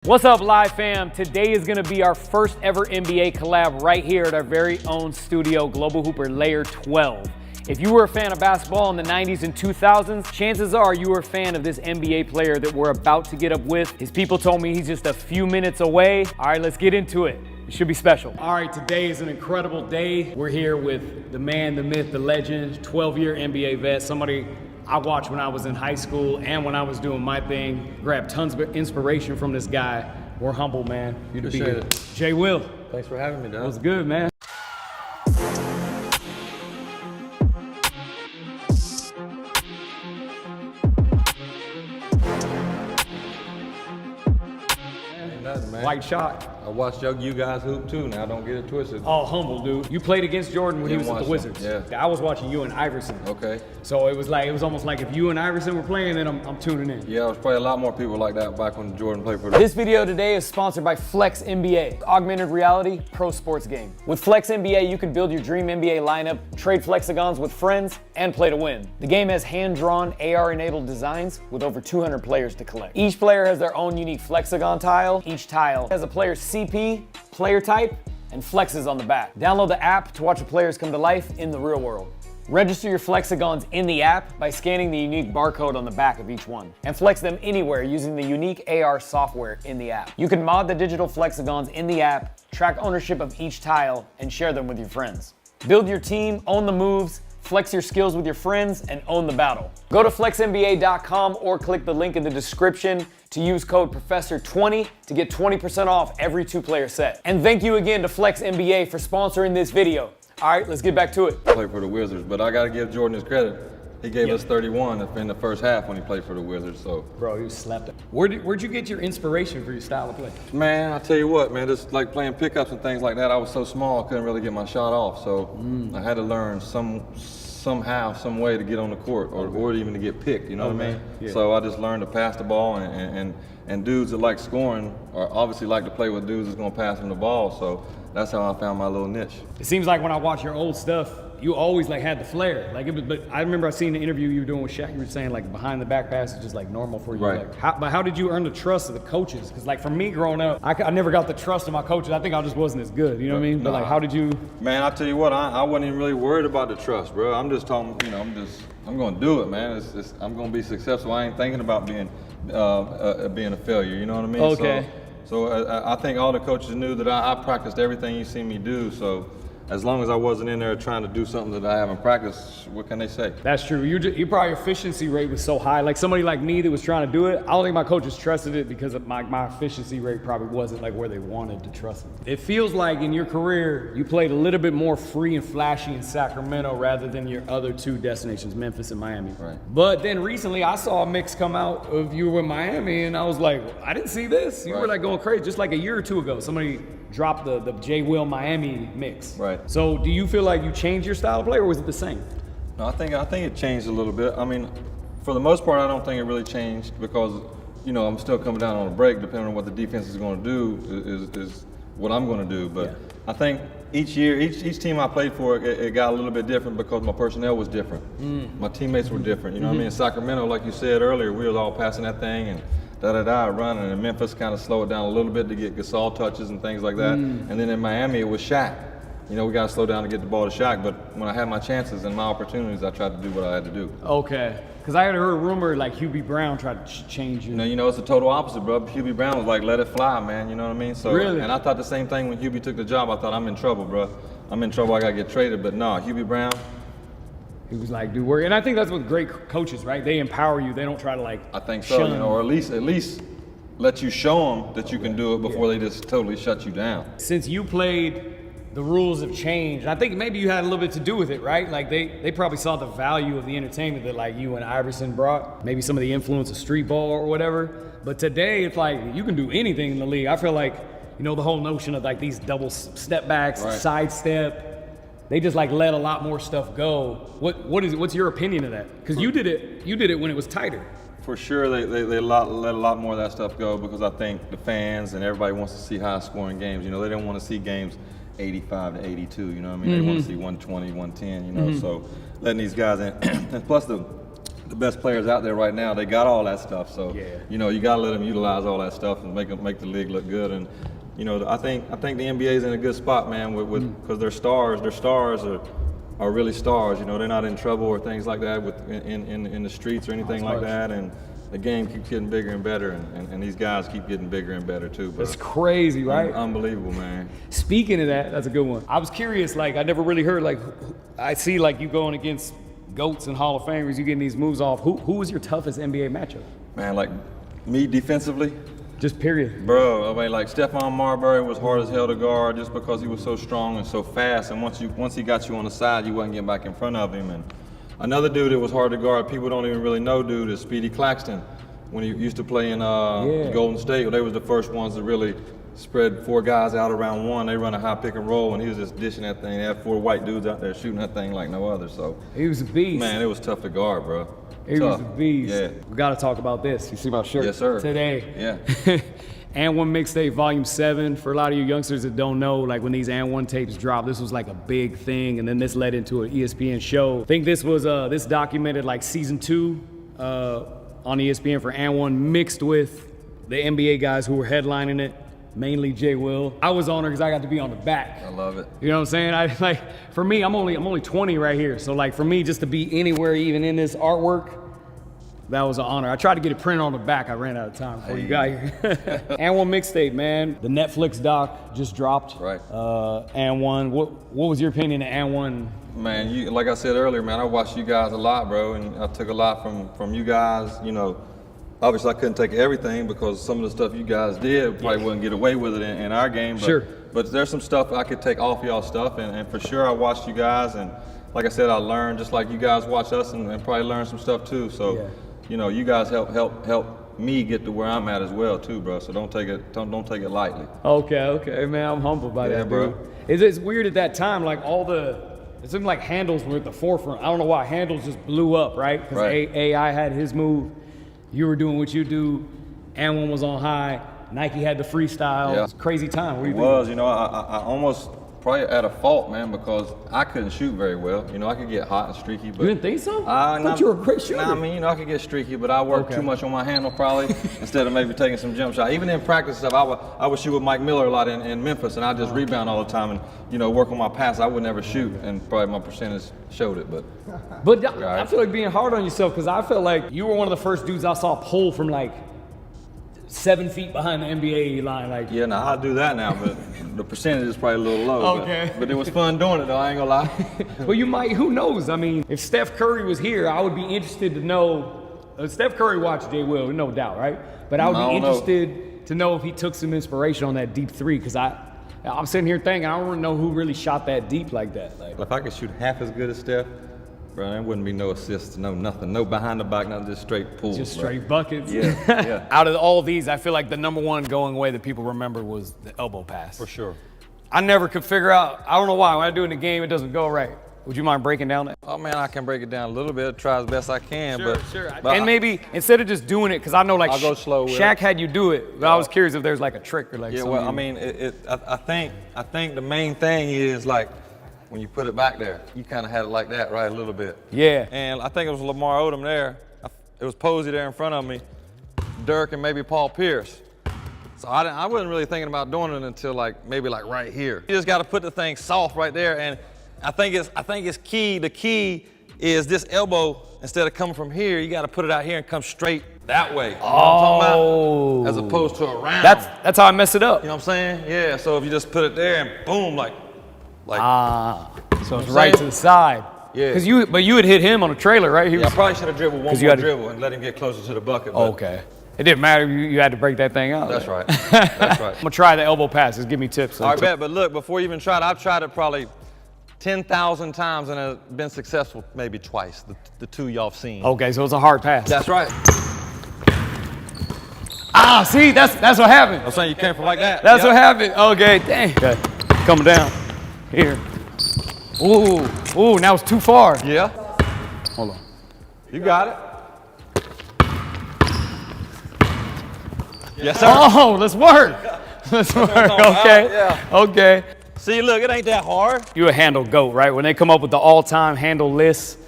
What's up, Live fam? Today is gonna be our first ever NBA collab right here at our very own studio, Global Hooper Layer 12. If you were a fan of basketball in the 90s and 2000s, chances are you were a fan of this NBA player that we're about to get up with. His people told me he's just a few minutes away. All right, let's get into it. It should be special. All right, today is an incredible day. We're here with the man, the myth, the legend, 12-year NBA vet, somebody I watched when I was in high school and when I was doing my thing. Grabbed tons of inspiration from this guy. We're humble, man. You to be here. Jay Will. Thanks for having me, Doug. What's good, man? Man. White shot. I watched you guys hoop too. Now don't get it twisted. Oh, humble, dude. You played against Jordan when he was at the Wizards. Yeah. I was watching you and Iverson. Okay. So it was almost like if you and Iverson were playing, then I'm tuning in. Yeah, there was probably a lot more people like that back when Jordan played for the This video today is sponsored by Flex NBA, augmented reality pro sports game. With Flex NBA, you can build your dream NBA lineup, trade Flexagons with friends, and play to win. The game has hand-drawn, AR-enabled designs with over 200 players to collect. Each player has their own unique Flexagon tile. Each tile has a player's CP, player type, and flexes on the back. Download the app to watch the players come to life in the real world. Register your Flexagons in the app by scanning the unique barcode on the back of each one, and flex them anywhere using the unique AR software in the app. You can mod the digital Flexagons in the app, track ownership of each tile, and share them with your friends. Build your team, own the moves, flex your skills with your friends, and own the battle. Go to flexnba.com or click the link in the description to use code PROFESSOR20 to get 20% off every 2-player set. And thank you again to Flex NBA for sponsoring this video. All right, let's get back to it. Played for the Wizards, but I got to give Jordan his credit. He gave us 31 in the first half when he played for the Wizards. So, bro, you slept it. Where'd you get your inspiration for your style of play? man, I tell you what, man, just like playing pickups and things like that. I was so small, I couldn't really get my shot off. So I had to learn somehow, some way to get on the court or even to get picked. You know what I mean? Yeah. So I just learned to pass the ball, and dudes that like scoring or obviously like to play with dudes that's gonna pass them the ball. So that's how I found my little niche. It seems like when I watch your old stuff, you always had the flair. But I remember I seen the interview you were doing with Shaq. You were saying behind the back pass is just normal for you. Right. But how did you earn the trust of the coaches? Because for me growing up, I never got the trust of my coaches. I think I just wasn't as good. You know what I mean? But how did you? Man, I tell you what, I wasn't even really worried about the trust, bro. I'm just talking. I'm gonna do it, man. I'm gonna be successful. I ain't thinking about being a failure. You know what I mean? Okay. So I think all the coaches knew that I practiced everything you see me do. So as long as I wasn't in there trying to do something that I haven't practiced, what can they say? That's true. Your probably efficiency rate was so high. Like somebody like me that was trying to do it, I don't think my coaches trusted it because of my efficiency rate probably wasn't where they wanted to trust me. It feels like in your career, you played a little bit more free and flashy in Sacramento rather than your other two destinations, Memphis and Miami. Right. But then recently I saw a mix come out of you in Miami and I was like, I didn't see this. You were going crazy. Just like a year or two ago, somebody dropped the J. Will Miami mix. Right. So do you feel like you changed your style of play or was it the same? No, I think it changed a little bit. I mean, for the most part, I don't think it really changed because, I'm still coming down on a break. Depending on what the defense is going to do is what I'm going to do. But I think each year, each team I played for, it got a little bit different because my personnel was different. My teammates were different. You know what I mean? In Sacramento, like you said earlier, we was all passing that thing and running. And in Memphis, kind of slow it down a little bit to get Gasol touches and things like that. And then in Miami, it was Shaq. We got to slow down to get the ball to Shaq, but when I had my chances and my opportunities, I tried to do what I had to do. Okay, because I had heard a rumor Hubie Brown tried to change you. It's the total opposite, bro. Hubie Brown was like, let it fly, man, you know what I mean? So, really? And I thought the same thing when Hubie took the job. I thought, I'm in trouble, bro. I'm in trouble, I got to get traded, but no, Hubie Brown. He was like, dude, work. And I think that's what great coaches, right? They empower you. They don't try to I think so, or at least let you show them that you can do it before they just totally shut you down. Since you played, the rules have changed. I think maybe you had a little bit to do with it, right? They probably saw the value of the entertainment that you and Iverson brought, maybe some of the influence of street ball or whatever. But today it's you can do anything in the league. I feel the whole notion of these double step backs, sidestep, they just let a lot more stuff go. What's your opinion of that? Because you did it when it was tighter. For sure, they let a lot more of that stuff go because I think the fans and everybody wants to see high scoring games. They don't want to see games 85 to 82, you know what I mean? They want to see 120, 110, So letting these guys in. And plus the the best players out there right now. They got all that stuff. So you know, you got to let them utilize all that stuff and make the league look good. And you know, I think the NBA is in a good spot, man, because their stars are really stars. You know, they're not in trouble or things like that in the streets or anything like that. And the game keeps getting bigger and better, and these guys keep getting bigger and better too. It's crazy, right? Unbelievable, man. Speaking of that, that's a good one. I was curious, like, I never really heard, like, I see, like, you going against GOATs and Hall of Famers, you getting these moves off. Who was your toughest NBA matchup? Man, like, me defensively? Just period. Bro, I mean, like, Stephon Marbury was hard as hell to guard just because he was so strong and so fast, and once he got you on the side, you wasn't getting back in front of him. And another dude that was hard to guard, people don't even really know, dude, is Speedy Claxton. When he used to play in Golden State, they was the first ones to really spread 4 guys out around one. They run a high pick and roll, and he was just dishing that thing. They had 4 white dudes out there shooting that thing like no other. So he was a beast. Man, it was tough to guard, bro. He was a beast. Yeah. We got to talk about this. You see my shirt? Yes, sir. Today. Yeah. And One Mixtape Volume 7. For a lot of you youngsters that don't know, like when these And One tapes dropped, this was like a big thing, and then this led into an ESPN show. I think this was this documented like season 2 on ESPN for And One, mixed with the NBA guys who were headlining it, mainly Jay Will. I was honored because I got to be on the back. I love it. You know what I'm saying? For me, I'm only 20 right here, so like for me just to be anywhere, even in this artwork, that was an honor. I tried to get it printed on the back. I ran out of time before you got here. And One Mixtape, man. The Netflix doc just dropped. Right. And One. What was your opinion of And One? Man, like I said earlier, man, I watched you guys a lot, bro, and I took a lot from you guys. You know, obviously I couldn't take everything because some of the stuff you guys did probably wouldn't get away with it in our game. But, sure. But there's some stuff I could take off y'all stuff, and for sure I watched you guys, and like I said, I learned just like you guys watch us, and probably learned some stuff too. So, you know, you guys help me get to where I'm at as well too, bro. So don't take it lightly. Okay, man, I'm humbled by that, bro. Dude. It's weird at that time, like it seemed like handles were at the forefront. I don't know why handles just blew up, right? Because AI had his move, you were doing what you do, And One was on high, Nike had the freestyle. It was a crazy time. What do you think? It was, you know, I almost probably at a fault, man, because I couldn't shoot very well. You know, I could get hot and streaky, but you didn't think so? I thought you were a great shooter. Nah, I mean, you know, I could get streaky, but I worked too much on my handle probably instead of maybe taking some jump shots. Even in practice stuff, I would shoot with Mike Miller a lot in Memphis, and I just rebound all the time and, you know, work on my pass. I would never shoot, and probably my percentage showed it. But I feel like being hard on yourself, because I felt like you were one of the first dudes I saw pull from like 7 feet behind the NBA line. Like, yeah, now I do that now, but the percentage is probably a little low. But it was fun doing it though, I ain't gonna lie. Well, you might, who knows? I mean, if Steph Curry was here, I would be interested to know. Steph Curry watched Jay Will, no doubt, right? But I would be interested to know if he took some inspiration on that deep 3, because I'm sitting here thinking, I don't really know who really shot that deep like that. Like, if I could shoot half as good as Steph, bro, there wouldn't be no assists, no nothing, no behind the back, not just straight pulls. Just straight buckets. Yeah. Out of all these, I feel like the number one going away that people remember was the elbow pass. For sure. I never could figure out, I don't know why, when I do it in the game, it doesn't go right. Would you mind breaking down that? Oh man, I can break it down a little bit, try as best I can. Sure. But and maybe instead of just doing it, because I know like I'll go slow with Shaq had you do it, but I was curious if there's like a trick or like something. Well, I mean, I think the main thing is like, when you put it back there, you kind of had it like that, right, a little bit. Yeah. And I think it was Lamar Odom there. It was Posey there in front of me, Dirk, and maybe Paul Pierce. So I wasn't really thinking about doing it until maybe right here. You just got to put the thing soft right there, and I think it's key. The key is this elbow, instead of coming from here, you got to put it out here and come straight that way. You know what I'm talking about? As opposed to around. That's how I mess it up. You know what I'm saying? Yeah. So if you just put it there and boom, so it's right to the side. Yeah. But you had hit him on a trailer, right? I probably should have dribbled one more dribble and let him get closer to the bucket. Okay. It didn't matter. You had to break that thing out. That's right. That's right. I'm gonna try the elbow passes. Give me tips. All right, bet. But look, before you even try it, I've tried it probably 10,000 times and have been successful maybe twice. The two y'all seen. Okay, so it's a hard pass. That's right. See, that's what happened. I'm saying you came from like that. That's what happened. Okay, dang. Okay. Coming down. Here. Ooh, now it's too far. Yeah. Hold on. You got it. Yes, sir. Oh, let's work. Let's work. Okay. Yeah. Okay. See, look, it ain't that hard. You a handle GOAT, right? When they come up with the all-time handle list,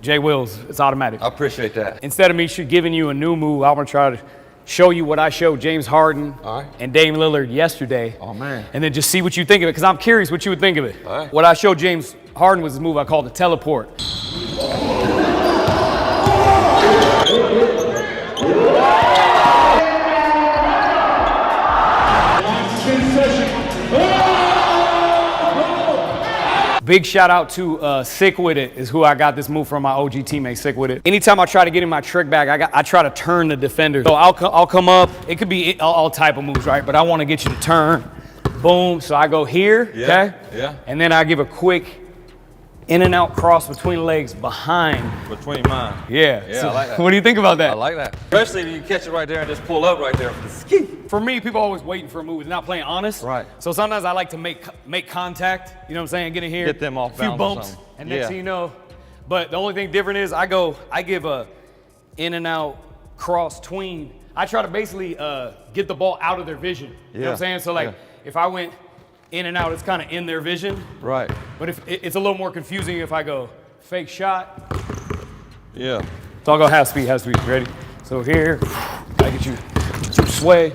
Jay Wills, it's automatic. I appreciate that. Instead of me giving you a new move, I'm gonna try to show you what I showed James Harden All right. and Dame Lillard yesterday. Oh, man. And then just see what you think of it, because I'm curious what you would think of it. All right. What I showed James Harden was this move I called the teleport. Big shout out to Sick With It is who I got this move from, my OG teammate Sick With It. Anytime I try to get in my trick bag, I try to turn the defender. So I'll come up, it could be all type of moves, right? But I want to get you to turn, boom. So I go here, okay? Yeah. And then I give a quick in and out cross between the legs behind. Between mine. Yeah. Yeah, So I like that. What do you think about that? I like that. Especially if you catch it right there and just pull up right there. For me, people are always waiting for a move. They're not playing honest. Right. So sometimes I like to make contact. You know what I'm saying? Get in here. Get them off a few balance or bumps, something. and next Yeah. thing you know. But the only thing different is I give a in and out cross tween. I try to basically get the ball out of their vision. You know what I'm saying? So like if I went in and out, it's kind of in their vision. Right. But if it's a little more confusing if I go fake shot. Yeah. So I'll go half speed. Ready? So here, I get you some sway.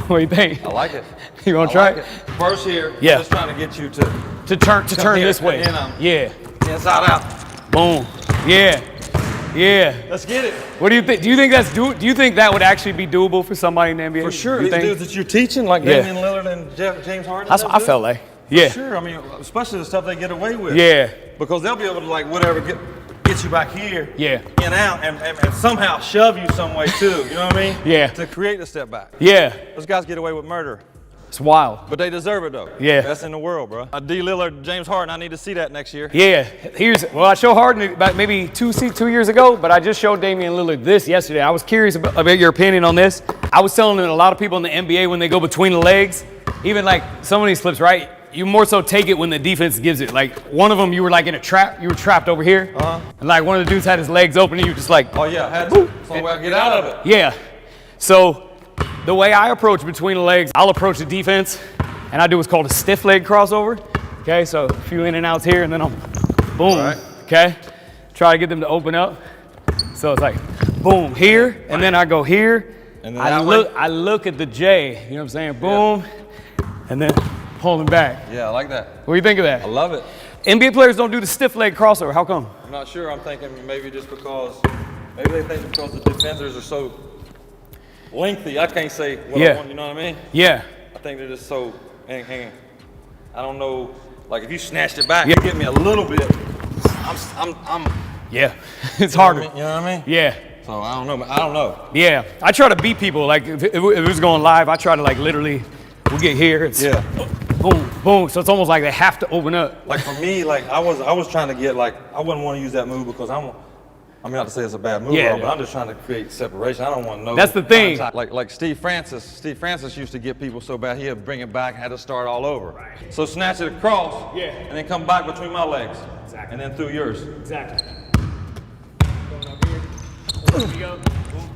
What do you think? I like it. You want to try like it? First here, Yeah. I'm just trying to get you to To turn here, this way. and then Yeah. inside out. Boom. Yeah. Yeah. Let's get it. What do you think? Do you think do you think that would actually be doable for somebody in the NBA? For sure. You These think? dudes that you're teaching, like Yeah. Damian Lillard and James Harden. That's what I felt like. Yeah. Sure. I mean, especially the stuff they get away with. Yeah. Because they'll be able to like whatever get you back here. Yeah. And out and somehow shove you some way too. You know what I mean? Yeah. To create a step back. Yeah. Those guys get away with murder. It's wild. But they deserve it though. Yeah. Best in the world, bro. D. Lillard, James Harden, I need to see that next year. Yeah. I showed Harden about maybe 2 years ago, but I just showed Damian Lillard this yesterday. I was curious about your opinion on this. I was telling a lot of people in the NBA when they go between the legs, even like some of these flips, right? You more so take it when the defense gives it. Like one of them, you were like in a trap. You were trapped over here, and like one of the dudes had his legs open, and you were just like, Oh yeah, I had to. So I get out of it. yeah. So the way I approach between the legs, I'll approach the defense, and I do what's called a stiff leg crossover. Okay, so a few in and outs here, and then I'm boom. Right. Okay, try to get them to open up. So it's like boom here, and then I go here. And then I look at the J. You know what I'm saying? Boom, and then pulling back. Yeah, I like that. What do you think of that? I love it. NBA players don't do the stiff leg crossover. How come? I'm not sure. I'm thinking maybe just because maybe they think because the defenders are so lengthy. I can't say what Yeah. I want. You know what I mean? Yeah. I think they're just so. Hang. I don't know. Like if you snatched it back, Yeah. you get me a little bit. I'm Yeah. It's harder. You know what I mean? Yeah. So I don't know. I don't know. Yeah, I try to beat people. Like if it was going live, I try to like literally, we'll get here. It's Yeah. boom, boom. So it's almost like they have to open up. Like for me, like I was trying to get like I wouldn't want to use that move because I mean not to say it's a bad move, Yeah. but I'm just trying to create separation. I don't want no. That's the thing. contact. Like Steve Francis. Steve Francis used to get people so bad he'd bring it back, had to start all over. Right. So snatch it across, Yeah. and then come back between my legs, Exactly. and then through yours. Exactly. Going up here. There we go. Boom.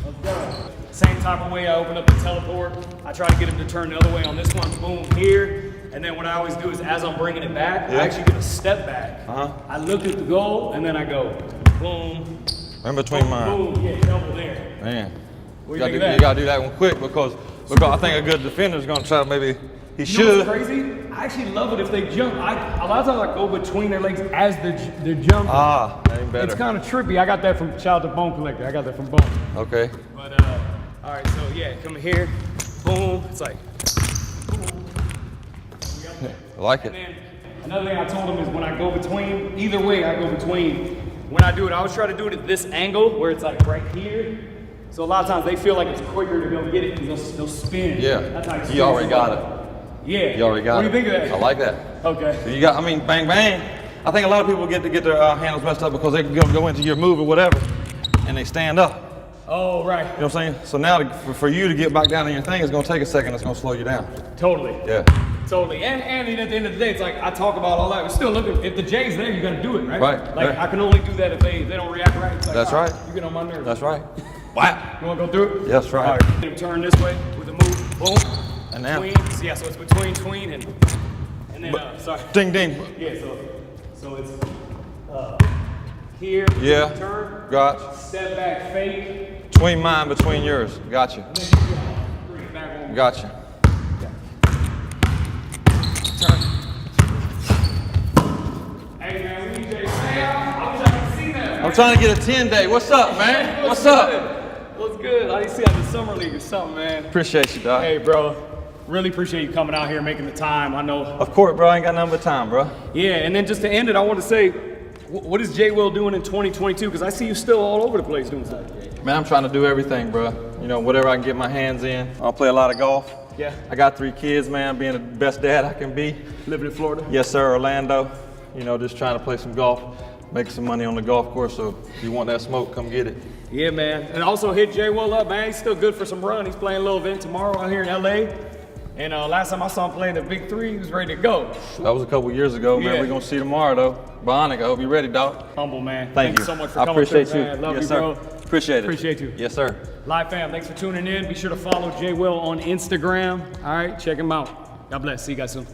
Let's go. Same type of way I open up the teleport. I try to get him to turn the other way on this one. Boom, here. And then what I always do is as I'm bringing it back, I actually give a step back. I look at the goal, and then I go boom, In between mine. boom, yeah, double there. Man, What you do you think of gotta, that? you gotta do that one quick because I think a good defender is gonna try to maybe he You know should. what's crazy? I actually love it if they jump. A lot of times I go between their legs as they're jumping. Ah, that ain't better. It's kind of trippy. I got that from Shout Out to Bone Collector. I got that from Bone. Okay. But all right, so yeah, come here, boom. It's like, boom. We got that. I like And it. then another thing I told him is when I go between, either way I go between. When I do it, I always try to do it at this angle where it's like right here. So a lot of times they feel like it's quicker to go get it because they'll spin. Yeah. That's how You already got it. Yeah. You already got What it. do you think of that? I like that. Okay. You got, I mean, bang, bang. I think a lot of people get their handles messed up because they go into your move or whatever, and they stand up. Oh, right. You know what I'm saying? So now for you to get back down in your thing, it's gonna take a second. It's gonna slow you down. Totally. Yeah. Totally. And at the end of the day, it's like I talk about all that. But still, look, if the J's there, you got to do it, right? Right, Like right. I can only do that if they don't react right. It's like, That's all right. You get on my nerves. That's right. Wow. You want to go through it? That's right. All right. Turn this way with a move. Boom. And now. Tween. So, yeah. So it's between tween And then, sorry. Ding, ding. Yeah, so it's here, Yeah. turn, Gotcha. step back, fake, Between mine, between yours. Gotcha. bring it back over. Gotcha. Hey man, we need Jay Sam. I wish I could see that. I'm trying to get a 10-day. What's up, man? What's up? What's good? How do you see out the summer league or something, man? Appreciate you, dog. Hey, bro. Really appreciate you coming out here, making the time. I know. Of course, bro. I ain't got nothing but time, bro. Yeah, and then just to end it, I want to say, what is Jay Will doing in 2022? Because I see you still all over the place doing stuff. Man, I'm trying to do everything, bro. You know, whatever I can get my hands in. I'll play a lot of golf. Yeah. I got 3 kids, man. Being the best dad I can be. Living in Florida? Yes, sir, Orlando. You know, just trying to play some golf, make some money on the golf course. So if you want that smoke, come get it. Yeah, man. And also hit Jay Will up, man. He's still good for some run. He's playing a little event tomorrow out here in LA. And last time I saw him playing the Big 3, he was ready to go. That was a couple years ago, man. Yeah. We're going to see tomorrow, though. Bionic, I hope you're ready, dog. Humble, man. Thank you So much for I coming appreciate through, you. man. Love yes, you, sir. bro. Appreciate it. Appreciate you. Yes, sir. Live fam, thanks for tuning in. Be sure to follow Jay Will on Instagram. All right, check him out. God bless. See you guys soon.